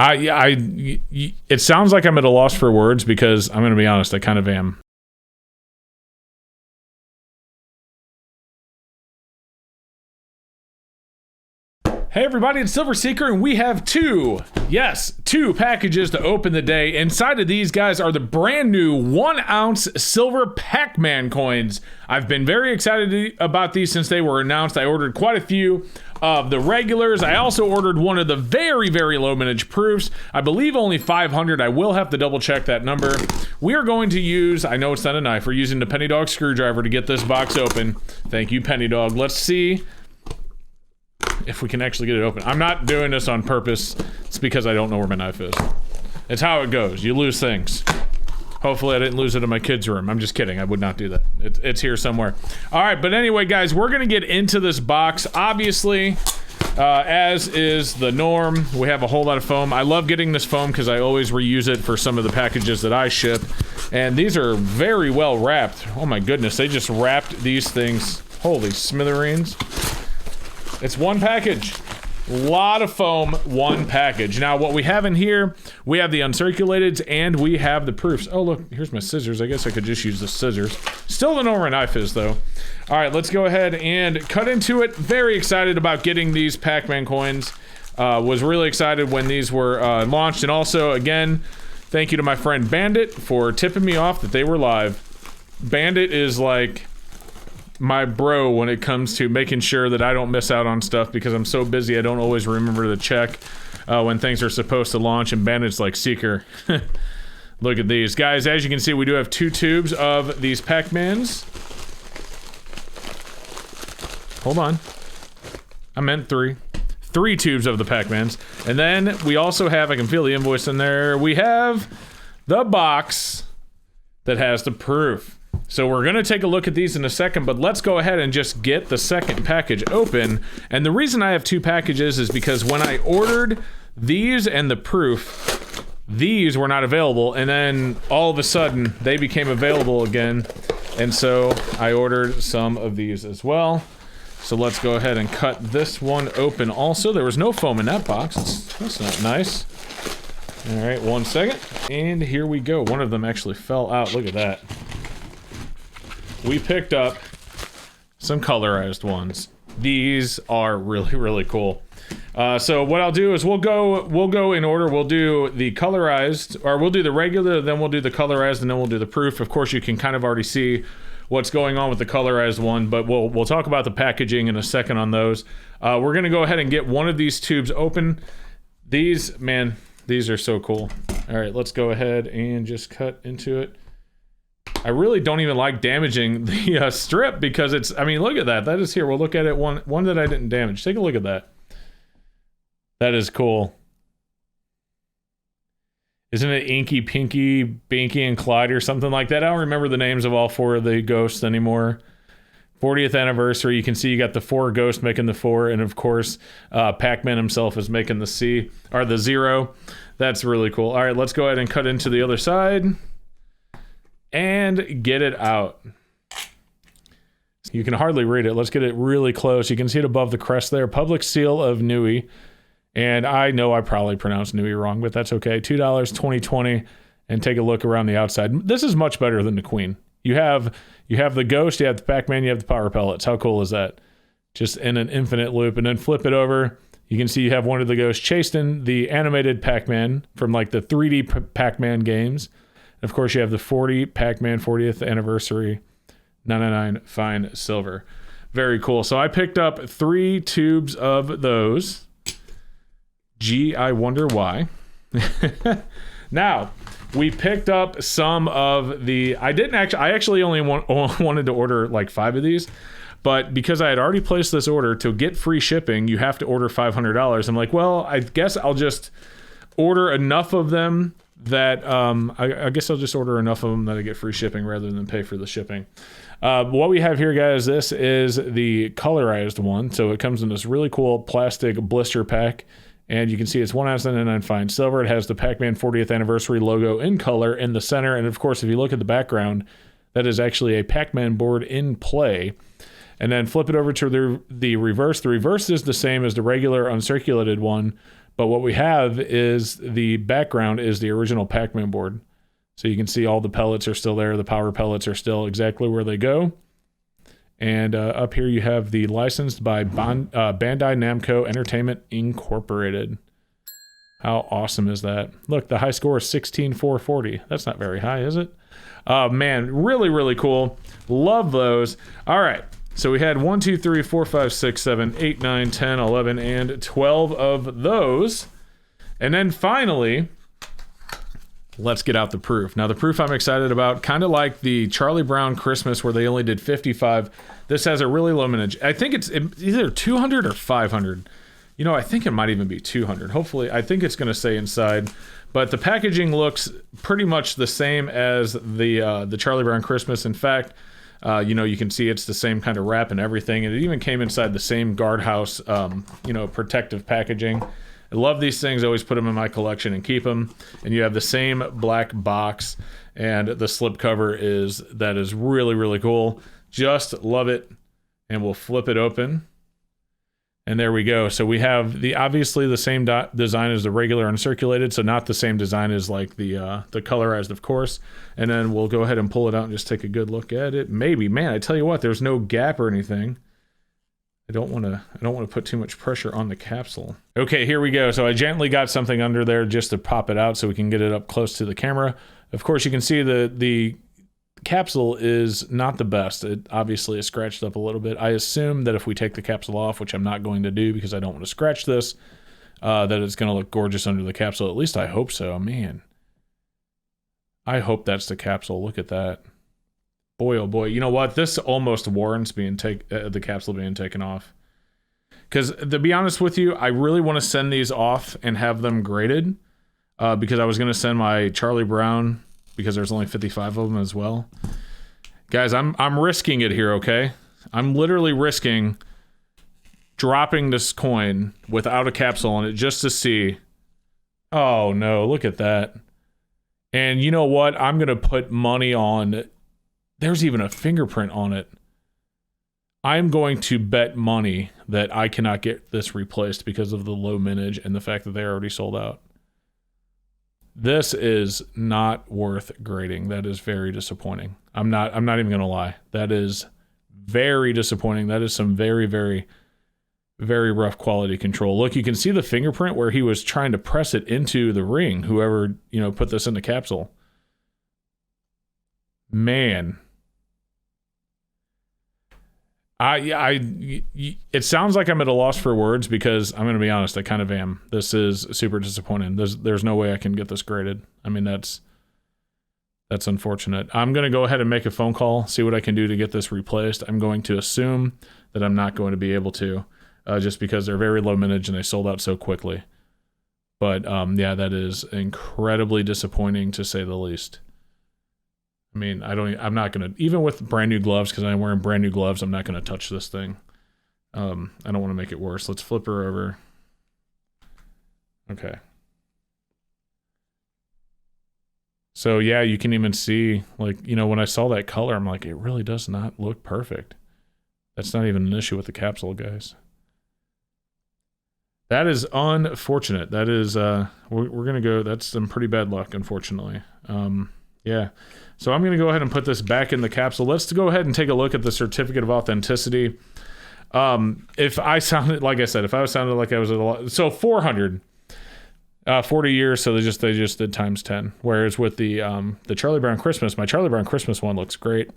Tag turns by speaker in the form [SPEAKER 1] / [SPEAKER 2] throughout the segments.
[SPEAKER 1] It sounds like I'm at a loss for words because I'm going to be honest, I kind of am. Hey everybody, it's Silver Seeker, and we have two packages to open the day. Inside of these guys are the brand new 1 ounce Silver Pac-Man coins. I've been very excited about these since they were announced. I ordered quite a few of the regulars. I also ordered one of the very, very low mintage proofs. I believe only 500. I will have to double check that number. We are going to use, I know it's not a knife, we're using the Penny Dog screwdriver to get this box open. Thank you, Penny Dog. Let's see if we can actually get it open. I'm not doing this on purpose. It's because I don't know where my knife is. It's how it goes. You lose things. Hopefully I didn't lose it in my kids' room. I'm just kidding. I would not do that. It's here somewhere. All right, but anyway, guys, we're going to get into this box. Obviously, as is the norm, we have a whole lot of foam. I love getting this foam because I always reuse it for some of the packages that I ship. And these are very well wrapped. Oh my goodness, they just wrapped these things. Holy smithereens. It's one package. A lot of foam, one package. Now, what we have in here, we have the uncirculateds and we have the proofs. Oh, look, here's my scissors. I guess I could just use the scissors. Still don't know where a knife is, though. All right, let's go ahead and cut into it. Very excited about getting these Pac-Man coins. Was really excited when these were launched. And also, again, thank you to my friend Bandit for tipping me off that they were live. Bandit is like my bro when it comes to making sure that I don't miss out on stuff because I'm so busy I don't always remember to check when things are supposed to launch, and Bandit's like, Seeker. Look at these. Guys, as you can see, we do have 2 tubes of these Pac-Mans. Hold on. I meant 3. 3 tubes of the Pac-Mans. And then we also have, I can feel the invoice in there, we have the box that has the proof. So we're going to take a look at these in a second, but let's go ahead and just get the second package open. And the reason I have 2 packages is because when I ordered these and the proof, these were not available, and then all of a sudden they became available again. And so I ordered some of these as well. So let's go ahead and cut this one open also. There was no foam in that box. That's not nice. All right, 1 second. And here we go. One of them actually fell out. Look at that. We picked up some colorized ones. These are really, really cool. So what I'll do is we'll go in order. We'll do the colorized, or we'll do the regular, then we'll do the colorized, and then we'll do the proof. Of course, you can kind of already see what's going on with the colorized one, but we'll talk about the packaging in a second on those. We're gonna go ahead and get one of these tubes open. These, man, these are so cool. All right, let's go ahead and just cut into it. I really don't even like damaging the strip because it's, I mean, look at that. That is here. We'll look at it. One that I didn't damage. Take a look at that. That is cool. Isn't it Inky, Pinky, Binky, and Clyde or something like that? I don't remember the names of all 4 of the ghosts anymore. 40th anniversary. You can see you got the 4 ghosts making the 4, and of course, Pac-Man himself is making the C, or the 0. That's really cool. All right, let's go ahead and cut into the other side and get it out. You can hardly read it. Let's get it really close. You can see it above the crest there. Public seal of Nui. And I know I probably pronounced Nui wrong, but that's okay. $2, 2020, and take a look around the outside. This is much better than the Queen. You have the Ghost, you have the Pac-Man, you have the Power Pellets. How cool is that? Just in an infinite loop. And then flip it over. You can see you have one of the Ghosts chasing the animated Pac-Man from like the 3D Pac-Man games. Of course, you have the 40 Pac-Man 40th anniversary 999 fine silver. Very cool. So I picked up 3 tubes of those. Gee, I wonder why. Now, we picked up some of the, I actually only wanted to order like 5 of these, but because I had already placed this order, to get free shipping, you have to order $500. I'm like, well, I guess I'll just order enough of them that I guess I'll just order enough of them that I get free shipping rather than pay for the shipping. What we have here, guys, this is the colorized one. So it comes in this really cool plastic blister pack, and you can see it's 1 ounce 99 fine silver. It has the Pac-Man 40th anniversary logo in color in the center, and of course, if you look at the background, that is actually a Pac-Man board in play. And then flip it over to the reverse. The reverse is the same as the regular uncirculated one, But what we have is the background is the original Pac-Man board. So you can see all the pellets are still there. The power pellets are still exactly where they go. And up here you have the licensed by Bandai Namco Entertainment Incorporated. How awesome is that? Look, the high score is 16,440. That's not very high, is it? Man, really, really cool. Love those. All right. So we had 1, 2, 3, 4, 5, 6, 7, 8, 9, 10, 11, and 12 of those. And then finally, let's get out the proof. Now, the proof I'm excited about, kind of like the Charlie Brown Christmas where they only did 55. This has a really low mintage. I think it's either 200 or 500. You know, I think it might even be 200. Hopefully, I think it's going to stay inside. But the packaging looks pretty much the same as the Charlie Brown Christmas. In fact, you know, you can see it's the same kind of wrap and everything. And it even came inside the same guardhouse, you know, protective packaging. I love these things. I always put them in my collection and keep them. And you have the same black box. And the slipcover is really, really cool. Just love it. And we'll flip it open. And there we go. So we have obviously the same design as the regular uncirculated, so not the same design as like the colorized, of course. And then we'll go ahead and pull it out and just take a good look at it. Maybe, man, I tell you what, there's no gap or anything. I don't want to put too much pressure on the capsule. Okay, here we go. So I gently got something under there just to pop it out so we can get it up close to the camera. Of course, you can see the capsule is not the best. It obviously is scratched up a little bit. I assume that if we take the capsule off, which I'm not going to do because I don't want to scratch this, that it's going to look gorgeous under the capsule. At least I hope so. Man, I hope that's the capsule. Look at that. Boy, oh boy. You know what? This almost warrants the capsule being taken off. Because to be honest with you, I really want to send these off and have them graded because I was going to send my Charlie Brown because there's only 55 of them as well. Guys, I'm risking it here, okay? I'm literally risking dropping this coin without a capsule on it just to see. Oh no, look at that. And you know what? I'm going to put money on, there's even a fingerprint on it. I'm going to bet money that I cannot get this replaced because of the low mintage and the fact that they're already sold out. This is not worth grading. That is very disappointing. I'm not even gonna lie. That is very disappointing. That is some very, very, very rough quality control. Look, you can see the fingerprint where he was trying to press it into the ring. Whoever, you know, put this in the capsule. Man. It sounds like I'm at a loss for words because I'm going to be honest, I kind of am. This is super disappointing. There's no way I can get this graded. I mean, that's unfortunate. I'm going to go ahead and make a phone call, see what I can do to get this replaced. I'm going to assume that I'm not going to be able to, just because they're very low mintage and they sold out so quickly. But yeah, that is incredibly disappointing to say the least. I mean, I'm not going to, even with brand new gloves, because I'm wearing brand new gloves, I'm not going to touch this thing. I don't want to make it worse. Let's flip her over. Okay. So yeah, you can even see, like, you know, when I saw that color, I'm like, it really does not look perfect. That's not even an issue with the capsule, guys. That is unfortunate. That is, we're going to go, that's some pretty bad luck, unfortunately. Yeah. So I'm going to go ahead and put this back in the capsule. Let's go ahead and take a look at the certificate of authenticity. If I sounded, like I said, if I sounded like I was at a lot, so 400, 40 years. So they just did times 10. Whereas with the Charlie Brown Christmas, my Charlie Brown Christmas one looks great.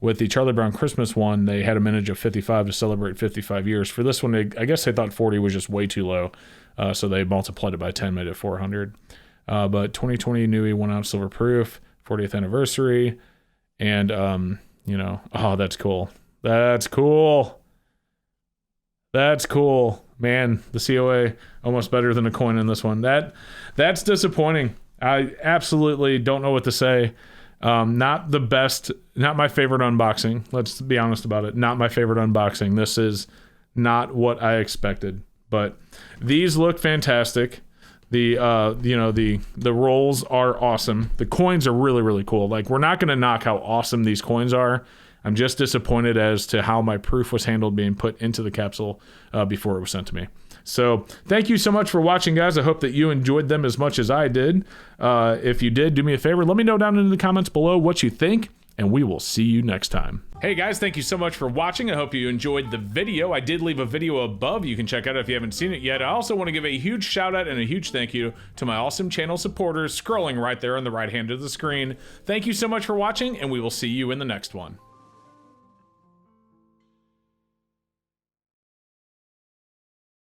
[SPEAKER 1] With the Charlie Brown Christmas one, they had a mintage of 55 to celebrate 55 years. For this one, I guess they thought 40 was just way too low. So they multiplied it by 10, made it 400. But 2020 Nui 1 ounce silver proof. 40th anniversary, and you know, oh, that's cool. That's cool. That's cool, man. The COA almost better than a coin in this one. That's disappointing. I absolutely don't know what to say. Not the best, not my favorite unboxing. Let's be honest about it. Not my favorite unboxing. This is not what I expected, but these look fantastic. The you know, the rolls are awesome. The coins are really, really cool. Like, we're not going to knock how awesome these coins are. I'm just disappointed as to how my proof was handled being put into the capsule before it was sent to me. So thank you so much for watching, guys. I hope that you enjoyed them as much as I did. If you did, do me a favor. Let me know down in the comments below what you think, and we will see you next time. Hey guys, thank you so much for watching. I hope you enjoyed the video. I did leave a video above you can check out if you haven't seen it yet. I also want to give a huge shout out and a huge thank you to my awesome channel supporters scrolling right there on the right hand of the screen. Thank you so much for watching, and we will see you in the next one.